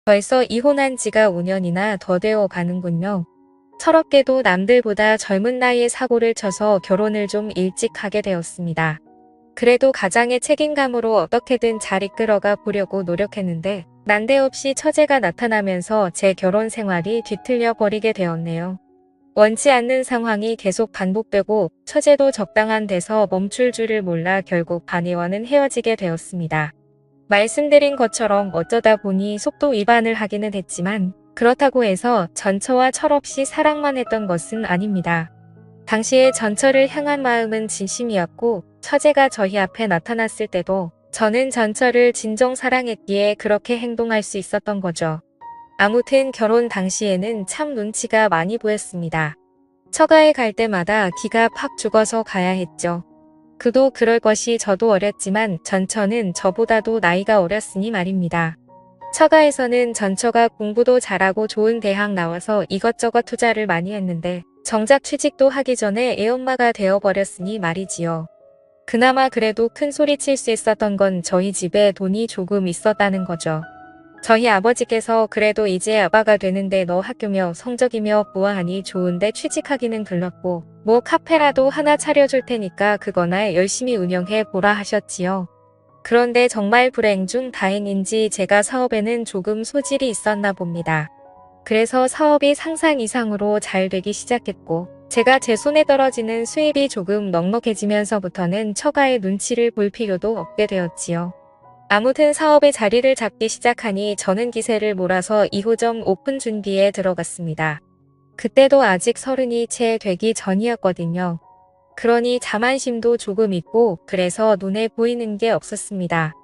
벌써 이혼한 지가 5년이나 더 되어 가는군요. 철없게도 남들보다 젊은 나이에 사고를 쳐서 결혼을 좀 일찍 하게 되었습니다. 그래도 가장의 책임감으로 어떻게든 잘 이끌어가 보려고 노력했는데 난데없이 처제가 나타나면서 제 결혼 생활이 뒤틀려 버리게 되었네요. 원치 않는 상황이 계속 반복되고 처제도 적당한 데서 멈출 줄을 몰라 결국 아내와는 헤어지게 되었습니다. 말씀드린 것처럼 어쩌다 보니 속도 위반을 하기는 했지만 그렇다고 해서 전처와 철없이 사랑만 했던 것은 아닙니다. 당시에 전처를 향한 마음은 진심이었고 처제가 저희 앞에 나타났을 때도 저는 전처를 진정 사랑했기에 그렇게 행동할 수 있었던 거죠. 아무튼 결혼 당시에는 참 눈치가 많이 보였습니다. 처가에 갈 때마다 기가 팍 죽어서 가야 했죠. 그도 그럴 것이 저도 어렸지만 전처는 저보다도 나이가 어렸으니 말입니다. 처가에서는 전처가 공부도 잘하고 좋은 대학 나와서 이것저것 투자를 많이 했는데 정작 취직도 하기 전에 애엄마가 되어버렸으니 말이지요. 그나마 그래도 큰 소리 칠 수 있었던 건 저희 집에 돈이 조금 있었다는 거죠. 저희 아버지께서 그래도 이제 아빠가 되는데 너 학교며 성적이며 보아하니 좋은데 취직하기는 글렀고 뭐 카페라도 하나 차려줄 테니까 그거나 열심히 운영해 보라 하셨지요. 그런데 정말 불행 중 다행인지 제가 사업에는 조금 소질이 있었나 봅니다. 그래서 사업이 상상 이상으로 잘 되기 시작했고 제가 제 손에 떨어지는 수입이 조금 넉넉해지면서부터는 처가의 눈치를 볼 필요도 없게 되었지요. 아무튼 사업의 자리를 잡기 시작하니 저는 기세를 몰아서 2호점 오픈 준비에 들어갔습니다. 그때도 아직 30이 채 되기 전이었거든요. 그러니 자만심도 조금 있고 그래서 눈에 보이는 게 없었습니다.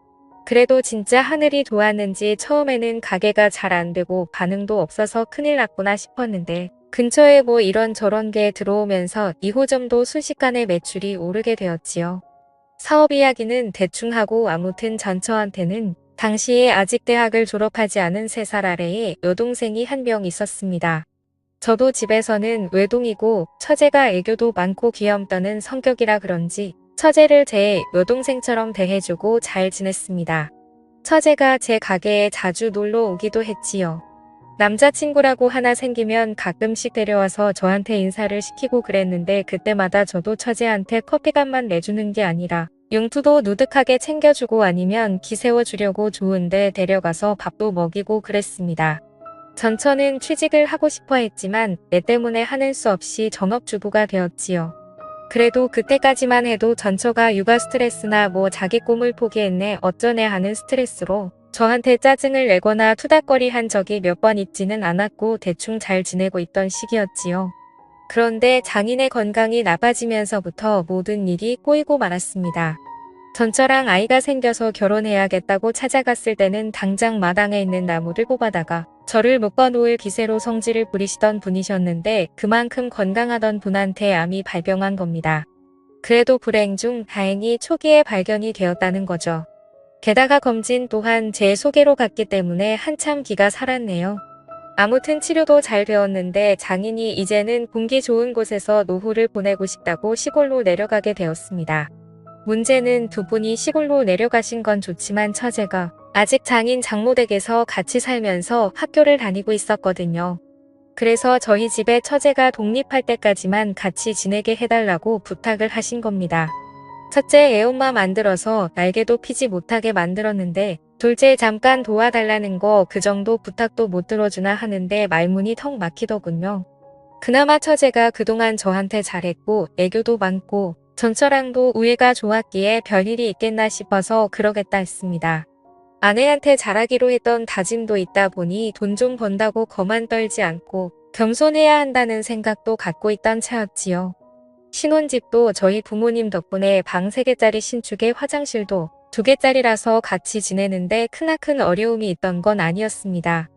그래도 진짜 하늘이 도왔는지 처음에는 가게가 잘 안 되고 반응도 없어서 큰일 났구나 싶었는데 근처에 뭐 이런저런 게 들어오면서 2호점도 순식간에 매출이 오르게 되었지요. 사업 이야기는 대충 하고 아무튼 전처한테는 당시에 아직 대학을 졸업하지 않은 3살 아래에 여동생이 한 명 있었습니다. 저도 집에서는 외동이고 처제가 애교도 많고 귀염떠는 성격이라 그런지 처제를 제 여동생처럼 대해주고 잘 지냈습니다. 처제가 제 가게에 자주 놀러 오기도 했지요. 남자친구라고 하나 생기면 가끔씩 데려와서 저한테 인사를 시키고 그랬는데 그때마다 저도 처제한테 커피값만 내주는 게 아니라 용투도 누득하게 챙겨주고 아니면 기세워주려고 좋은데 데려가서 밥도 먹이고 그랬습니다. 전처는 취직을 하고 싶어 했지만 내 때문에 하는 수 없이 전업주부가 되었지요. 그래도 그때까지만 해도 전처가 육아 스트레스나 뭐 자기 꿈을 포기했네 어쩌네 하는 스트레스로 저한테 짜증을 내거나 투닥거리 한 적이 몇 번 있지는 않았고 대충 잘 지내고 있던 시기였지요. 그런데 장인의 건강이 나빠지면서부터 모든 일이 꼬이고 말았습니다. 전처랑 아이가 생겨서 결혼해야겠다고 찾아갔을 때는 당장 마당에 있는 나무를 뽑아다가 저를 묶어놓을 기세로 성질을 부리시던 분이셨는데 그만큼 건강하던 분한테 암이 발병한 겁니다. 그래도 불행 중 다행히 초기에 발견이 되었다는 거죠. 게다가 검진 또한 제 소개로 갔기 때문에 한참 기가 살았네요. 아무튼 치료도 잘 되었는데 장인이 이제는 공기 좋은 곳에서 노후를 보내고 싶다고 시골로 내려가게 되었습니다. 문제는 두 분이 시골로 내려가신 건 좋지만 처제가 아직 장인 장모댁에서 같이 살면서 학교를 다니고 있었거든요. 그래서 저희 집에 처제가 독립할 때까지만 같이 지내게 해달라고 부탁을 하신 겁니다. 첫째 애엄마 만들어서 날개도 피지 못하게 만들었는데 둘째 잠깐 도와달라는 거 그 정도 부탁도 못 들어주나 하는데 말문이 턱 막히더군요. 그나마 처제가 그동안 저한테 잘했고 애교도 많고 전처랑도 우애가 좋았기에 별일이 있겠나 싶어서 그러겠다 했습니다. 아내한테 잘하기로 했던 다짐도 있다 보니 돈 좀 번다고 거만 떨지 않고 겸손해야 한다는 생각도 갖고 있던 차였지요. 신혼집도 저희 부모님 덕분에 방 3개짜리 신축에 화장실도 2개짜리라서 같이 지내는데 크나큰 어려움이 있던 건 아니었습니다.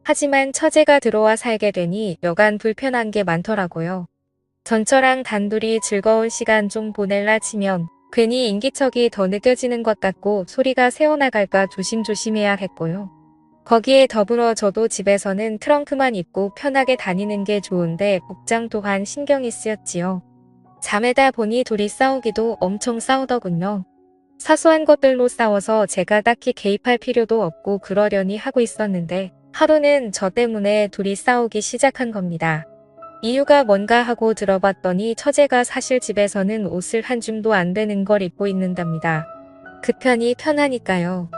하지만 처제가 들어와 살게 되니 여간 불편한 게 많더라고요. 전처랑 단둘이 즐거운 시간 좀 보낼라 치면 괜히 인기척이 더 느껴지는 것 같고 소리가 새어나갈까 조심조심해야 했고요. 거기에 더불어 저도 집에서는 트렁크만 입고 편하게 다니는 게 좋은데 복장 또한 신경이 쓰였지요. 자매다 보니 둘이 싸우기도 엄청 싸우더군요. 사소한 것들로 싸워서 제가 딱히 개입할 필요도 없고 그러려니 하고 있었는데 하루는 저 때문에 둘이 싸우기 시작한 겁니다. 이유가 뭔가 하고 들어봤더니 처제가 사실 집에서는 옷을 한 줌도 안 되는 걸 입고 있는답니다. 그 편이 편하니까요.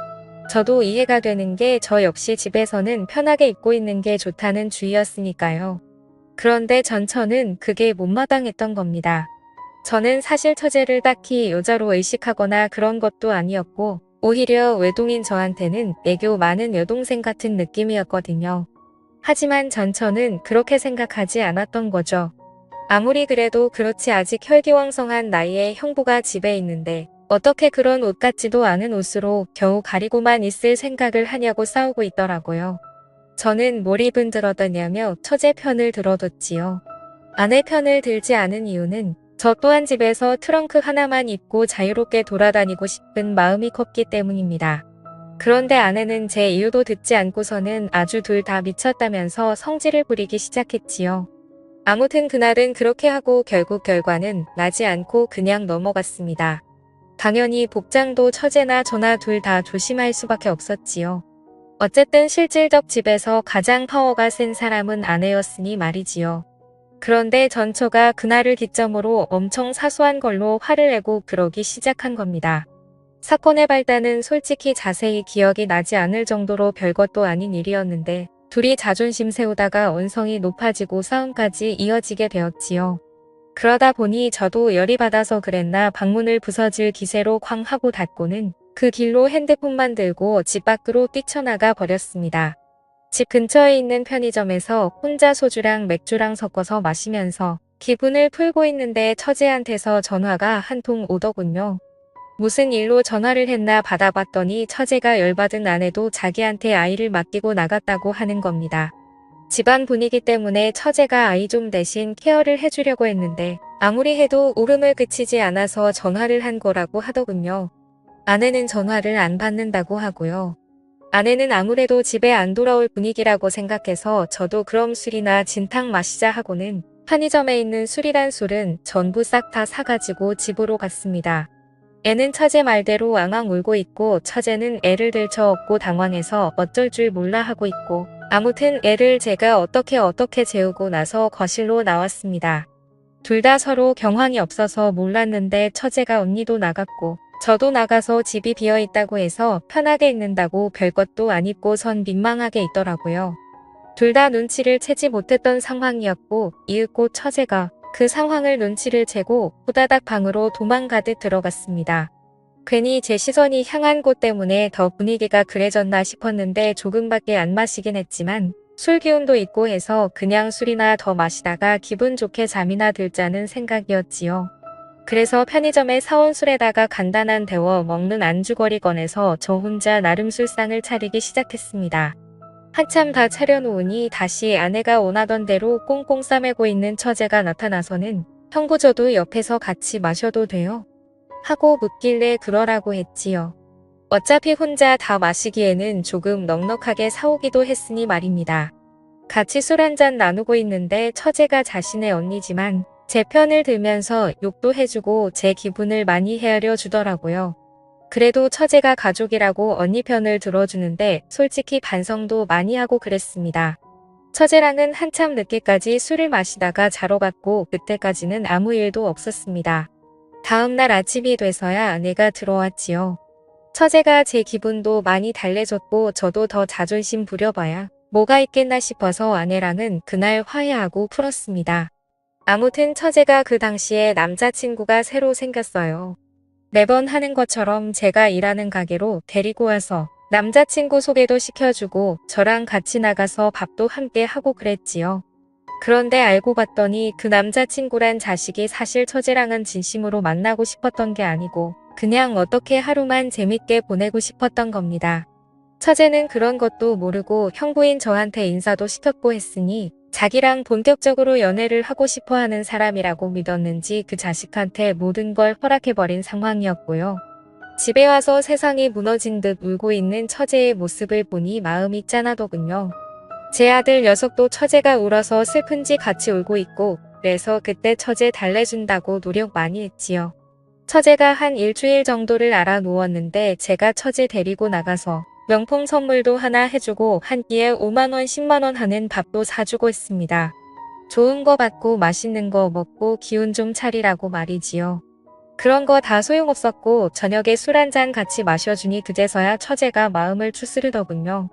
저도 이해가 되는 게 저 역시 집에서는 편하게 입고 있는 게 좋다는 주의였으니까요. 그런데 전처는 그게 못마땅했던 겁니다. 저는 사실 처제를 딱히 여자로 의식하거나 그런 것도 아니었고 오히려 외동인 저한테는 애교 많은 여동생 같은 느낌이었거든요. 하지만 전처는 그렇게 생각하지 않았던 거죠. 아무리 그래도 그렇지 아직 혈기왕성한 나이에 형부가 집에 있는데 어떻게 그런 옷 같지도 않은 옷으로 겨우 가리고만 있을 생각을 하냐고 싸우고 있더라고요. 저는 뭘 입은 들어더냐며 처제 편을 들어뒀지요. 아내 편을 들지 않은 이유는 저 또한 집에서 트렁크 하나만 입고 자유롭게 돌아다니고 싶은 마음이 컸기 때문입니다. 그런데 아내는 제 이유도 듣지 않고서는 아주 둘 다 미쳤다면서 성질을 부리기 시작했지요. 아무튼 그날은 그렇게 하고 결국 결과는 나지 않고 그냥 넘어갔습니다. 당연히 복장도 처제나 저나 둘 다 조심할 수밖에 없었지요. 어쨌든 실질적 집에서 가장 파워가 센 사람은 아내였으니 말이지요. 그런데 전처가 그날을 기점으로 엄청 사소한 걸로 화를 내고 그러기 시작한 겁니다. 사건의 발단은 솔직히 자세히 기억이 나지 않을 정도로 별것도 아닌 일이었는데 둘이 자존심 세우다가 언성이 높아지고 싸움까지 이어지게 되었지요. 그러다 보니 저도 열이 받아서 그랬나 방문을 부서질 기세로 쾅 하고 닫고는 그 길로 핸드폰만 들고 집 밖으로 뛰쳐나가 버렸습니다. 집 근처에 있는 편의점에서 혼자 소주랑 맥주랑 섞어서 마시면서 기분을 풀고 있는데 처제한테서 전화가 한 통 오더군요. 무슨 일로 전화를 했나 받아봤더니 처제가 열받은 아내도 자기한테 아이를 맡기고 나갔다고 하는 겁니다. 집안 분위기 때문에 처제가 아이 좀 대신 케어를 해주려고 했는데 아무리 해도 울음을 그치지 않아서 전화를 한 거라고 하더군요. 아내는 전화를 안 받는다고 하고요. 아내는 아무래도 집에 안 돌아올 분위기라고 생각해서 저도 그럼 술이나 진탕 마시자 하고는 편의점에 있는 술이란 술은 전부 싹 다 사가지고 집으로 갔습니다. 애는 처제 말대로 앙앙 울고 있고 처제는 애를 들쳐 업고 당황해서 어쩔 줄 몰라 하고 있고 아무튼 애를 제가 어떻게 재우고 나서 거실로 나왔습니다. 둘 다 서로 경황이 없어서 몰랐는데 처제가 언니도 나갔고 저도 나가서 집이 비어있다고 해서 편하게 있는다고 별것도 안 입고선 민망하게 있더라고요. 둘 다 눈치를 채지 못했던 상황이었고 이윽고 처제가 그 상황을 눈치를 채고 후다닥 방으로 도망가듯 들어갔습니다. 괜히 제 시선이 향한 곳 때문에 더 분위기가 그래졌나 싶었는데 조금밖에 안 마시긴 했지만 술 기운도 있고 해서 그냥 술이나 더 마시다가 기분 좋게 잠이나 들자는 생각이었지요. 그래서 편의점에 사온 술에다가 간단한 데워 먹는 안주거리 꺼내서 저 혼자 나름 술상을 차리기 시작했습니다. 한참 다 차려놓으니 다시 아내가 원하던 대로 꽁꽁 싸매고 있는 처제가 나타나서는 형부 저도 옆에서 같이 마셔도 돼요? 하고 묻길래 그러라고 했지요. 어차피 혼자 다 마시기에는 조금 넉넉하게 사오기도 했으니 말입니다. 같이 술 한잔 나누고 있는데 처제가 자신의 언니지만 제 편을 들면서 욕도 해주고 제 기분을 많이 헤아려 주더라고요. 그래도 처제가 가족이라고 언니 편을 들어주는데 솔직히 반성도 많이 하고 그랬습니다. 처제랑은 한참 늦게까지 술을 마시다가 자러 갔고 그때까지는 아무 일도 없었습니다. 다음날 아침이 돼서야 아내가 들어왔지요. 처제가 제 기분도 많이 달래줬고 저도 더 자존심 부려봐야 뭐가 있겠나 싶어서 아내랑은 그날 화해하고 풀었습니다. 아무튼 처제가 그 당시에 남자친구가 새로 생겼어요. 매번 하는 것처럼 제가 일하는 가게로 데리고 와서 남자친구 소개도 시켜주고 저랑 같이 나가서 밥도 함께 하고 그랬지요. 그런데 알고 봤더니 그 남자친구란 자식이 사실 처제랑은 진심으로 만나고 싶었던 게 아니고 그냥 어떻게 하루만 재밌게 보내고 싶었던 겁니다. 처제는 그런 것도 모르고 형부인 저한테 인사도 시켰고 했으니 자기랑 본격적으로 연애를 하고 싶어 하는 사람이라고 믿었는지 그 자식한테 모든 걸 허락해버린 상황이었고요. 집에 와서 세상이 무너진 듯 울고 있는 처제의 모습을 보니 마음이 짠하더군요. 제 아들 녀석도 처제가 울어서 슬픈지 같이 울고 있고 그래서 그때 처제 달래준다고 노력 많이 했지요. 처제가 한 일주일 정도를 알아 누웠는데 제가 처제 데리고 나가서 명품 선물도 하나 해주고 한 끼에 5만원 10만원 하는 밥도 사주고 있습니다. 좋은 거 받고 맛있는 거 먹고 기운 좀 차리라고 말이지요. 그런 거 다 소용없었고 저녁에 술 한잔 같이 마셔주니 그제서야 처제가 마음을 추스르더군요.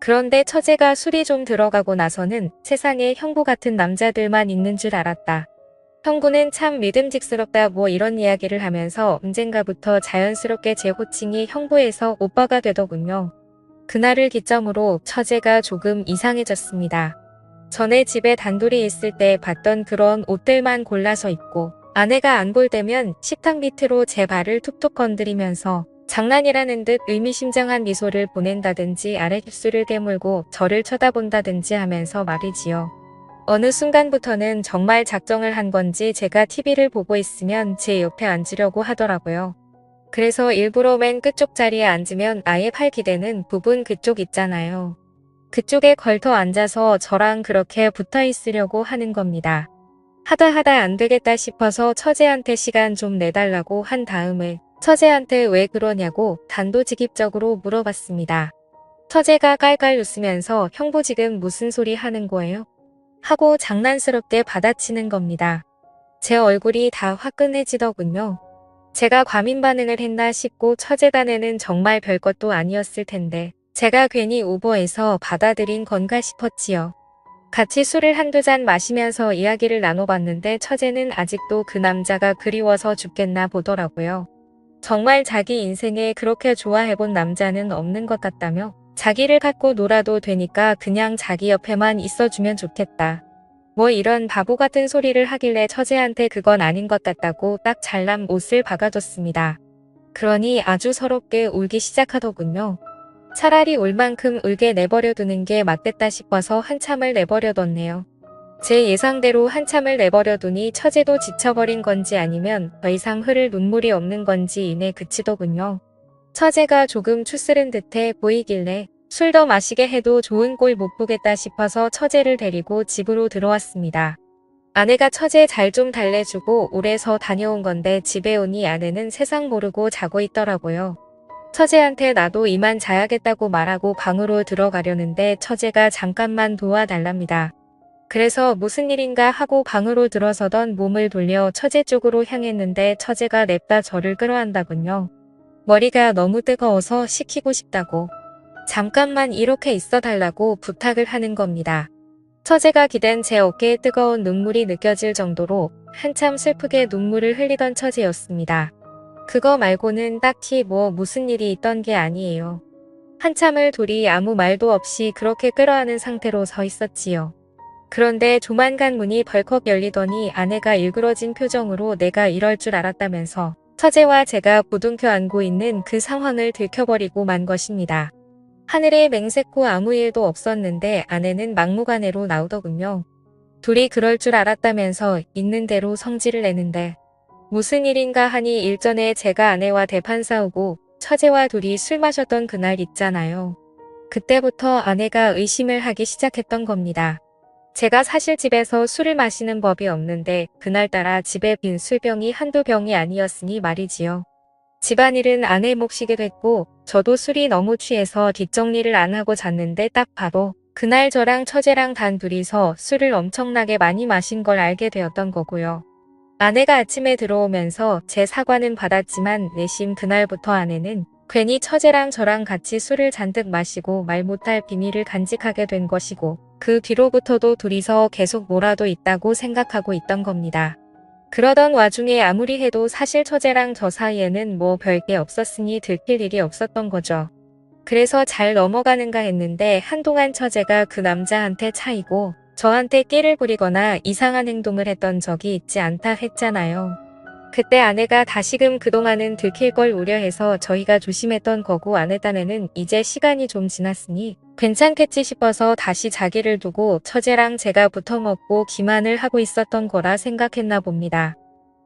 그런데 처제가 술이 좀 들어가고 나서는 세상에 형부 같은 남자들만 있는 줄 알았다. 형부는 참 믿음직스럽다 뭐 이런 이야기를 하면서 언젠가부터 자연스럽게 제 호칭이 형부에서 오빠가 되더군요. 그날을 기점으로 처제가 조금 이상해졌습니다. 전에 집에 단둘이 있을 때 봤던 그런 옷들만 골라서 입고 아내가 안 볼 때면 식탁 밑으로 제 발을 툭툭 건드리면서 장난이라는 듯 의미심장한 미소를 보낸다든지 아랫입술을 깨물고 저를 쳐다본다든지 하면서 말이지요. 어느 순간부터는 정말 작정을 한 건지 제가 TV를 보고 있으면 제 옆에 앉으려고 하더라고요. 그래서 일부러 맨 끝쪽 자리에 앉으면 아예 팔 기대는 부분 그쪽 있잖아요. 그쪽에 걸터 앉아서 저랑 그렇게 붙어 있으려고 하는 겁니다. 하다 안 되겠다 싶어서 처제한테 시간 좀 내달라고 한 다음에 처제한테 왜 그러냐고 단도직입적으로 물어봤습니다. 처제가 깔깔 웃으면서 형부 지금 무슨 소리 하는 거예요? 하고 장난스럽게 받아치는 겁니다. 제 얼굴이 다 화끈해지더군요. 제가 과민 반응을 했나 싶고 처제 딴에는 정말 별것도 아니었을 텐데 제가 괜히 오버해서 받아들인 건가 싶었지요. 같이 술을 한두 잔 마시면서 이야기를 나눠봤는데 처제는 아직도 그 남자가 그리워서 죽겠나 보더라고요. 정말 자기 인생에 그렇게 좋아해본 남자는 없는 것 같다며 자기를 갖고 놀아도 되니까 그냥 자기 옆에만 있어주면 좋겠다. 뭐 이런 바보 같은 소리를 하길래 처제한테 그건 아닌 것 같다고 딱 잘난 옷을 박아줬습니다. 그러니 아주 서럽게 울기 시작하더군요. 차라리 울 만큼 울게 내버려 두는 게 맞겠다 싶어서 한참을 내버려 뒀네요. 제 예상대로 한참을 내버려 두니 처제도 지쳐버린 건지 아니면 더 이상 흐를 눈물이 없는 건지 이내 그치더군요. 처제가 조금 추스른 듯해 보이길래 술 더 마시게 해도 좋은 꼴 못 보겠다 싶어서 처제를 데리고 집으로 들어왔습니다. 아내가 처제 잘 좀 달래주고 오래서 다녀온 건데 집에 오니 아내는 세상 모르고 자고 있더라고요. 처제한테 나도 이만 자야겠다고 말하고 방으로 들어가려는데 처제가 잠깐만 도와달랍니다. 그래서 무슨 일인가 하고 방으로 들어서던 몸을 돌려 처제 쪽으로 향했는데 처제가 냅다 저를 끌어안다군요. 머리가 너무 뜨거워서 식히고 싶다고. 잠깐만 이렇게 있어달라고 부탁을 하는 겁니다. 처제가 기댄 제 어깨에 뜨거운 눈물이 느껴질 정도로 한참 슬프게 눈물을 흘리던 처제였습니다. 그거 말고는 딱히 무슨 일이 있던 게 아니에요. 한참을 둘이 아무 말도 없이 그렇게 끌어안은 상태로 서 있었지요. 그런데 조만간 문이 벌컥 열리더니 아내가 일그러진 표정으로 내가 이럴 줄 알았다면서 처제와 제가 부둥켜 안고 있는 그 상황을 들켜버리고 만 것입니다. 하늘에 맹세코 아무 일도 없었는데 아내는 막무가내로 나오더군요. 둘이 그럴 줄 알았다면서 있는 대로 성질을 내는데 무슨 일인가 하니 일전에 제가 아내와 대판 싸우고 처제와 둘이 술 마셨던 그날 있잖아요. 그때부터 아내가 의심을 하기 시작했던 겁니다. 제가 사실 집에서 술을 마시는 법이 없는데 그날따라 집에 빈 술병이 한두 병이 아니었으니 말이지요. 집안일은 아내 몫이게 됐고 저도 술이 너무 취해서 뒷정리를 안 하고 잤는데 딱 봐도 그날 저랑 처제랑 단 둘이서 술을 엄청나게 많이 마신 걸 알게 되었던 거고요. 아내가 아침에 들어오면서 제 사과는 받았지만 내심 그날부터 아내는 괜히 처제랑 저랑 같이 술을 잔뜩 마시고 말 못할 비밀을 간직하게 된 것이고 그 뒤로부터도 둘이서 계속 뭐라도 있다고 생각하고 있던 겁니다. 그러던 와중에 아무리 해도 사실 처제랑 저 사이에는 별게 없었으니 들킬 일이 없었던 거죠. 그래서 잘 넘어가는가 했는데 한동안 처제가 그 남자한테 차이고 저한테 끼를 부리거나 이상한 행동을 했던 적이 있지 않다 했잖아요. 그때 아내가 다시금 그동안은 들킬 걸 우려해서 저희가 조심했던 거고 아내 딴에는 이제 시간이 좀 지났으니 괜찮겠지 싶어서 다시 자기를 두고 처제랑 제가 붙어먹고 기만을 하고 있었던 거라 생각했나 봅니다.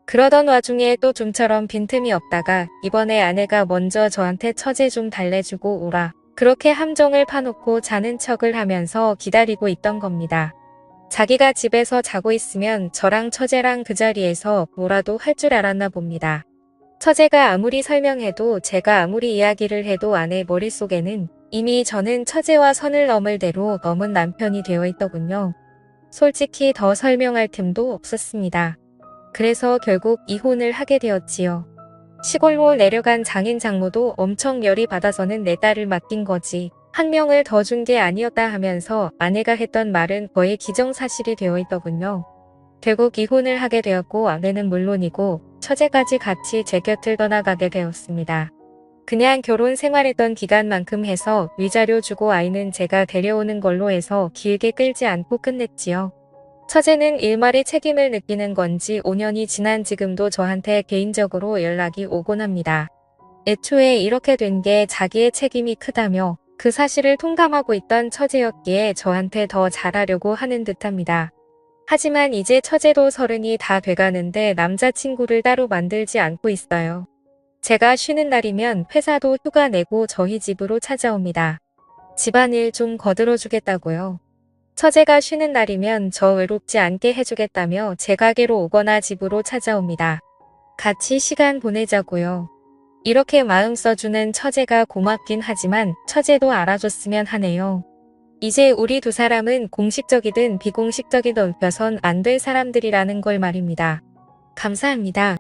그러던 와중에 또 좀처럼 빈틈이 없다가 이번에 아내가 먼저 저한테 처제 좀 달래주고 오라. 그렇게 함정을 파놓고 자는 척을 하면서 기다리고 있던 겁니다. 자기가 집에서 자고 있으면 저랑 처제랑 그 자리에서 뭐라도 할 줄 알았나 봅니다. 처제가 아무리 설명해도 제가 아무리 이야기를 해도 아내 머릿속에는 이미 저는 처제와 선을 넘을 대로 넘은 남편이 되어 있더군요. 솔직히 더 설명할 틈도 없었습니다. 그래서 결국 이혼을 하게 되었지요. 시골로 내려간 장인 장모도 엄청 열이 받아서는 내 딸을 맡긴 거지. 한 명을 더 준 게 아니었다 하면서 아내가 했던 말은 거의 기정사실이 되어 있더군요. 결국 이혼을 하게 되었고 아내는 물론이고 처제까지 같이 제 곁을 떠나가게 되었습니다. 그냥 결혼 생활했던 기간만큼 해서 위자료 주고 아이는 제가 데려오는 걸로 해서 길게 끌지 않고 끝냈지요. 처제는 일말의 책임을 느끼는 건지 5년이 지난 지금도 저한테 개인적으로 연락이 오곤 합니다. 애초에 이렇게 된 게 자기의 책임이 크다며 그 사실을 통감하고 있던 처제였기에 저한테 더 잘하려고 하는 듯합니다. 하지만 이제 처제도 30이 다 돼가는데 남자친구를 따로 만들지 않고 있어요. 제가 쉬는 날이면 회사도 휴가 내고 저희 집으로 찾아옵니다. 집안일 좀 거들어주겠다고요. 처제가 쉬는 날이면 저 외롭지 않게 해주겠다며 제 가게로 오거나 집으로 찾아옵니다. 같이 시간 보내자고요. 이렇게 마음 써주는 처제가 고맙긴 하지만 처제도 알아줬으면 하네요. 이제 우리 두 사람은 공식적이든 비공식적이든 펴선 안 될 사람들이라는 걸 말입니다. 감사합니다.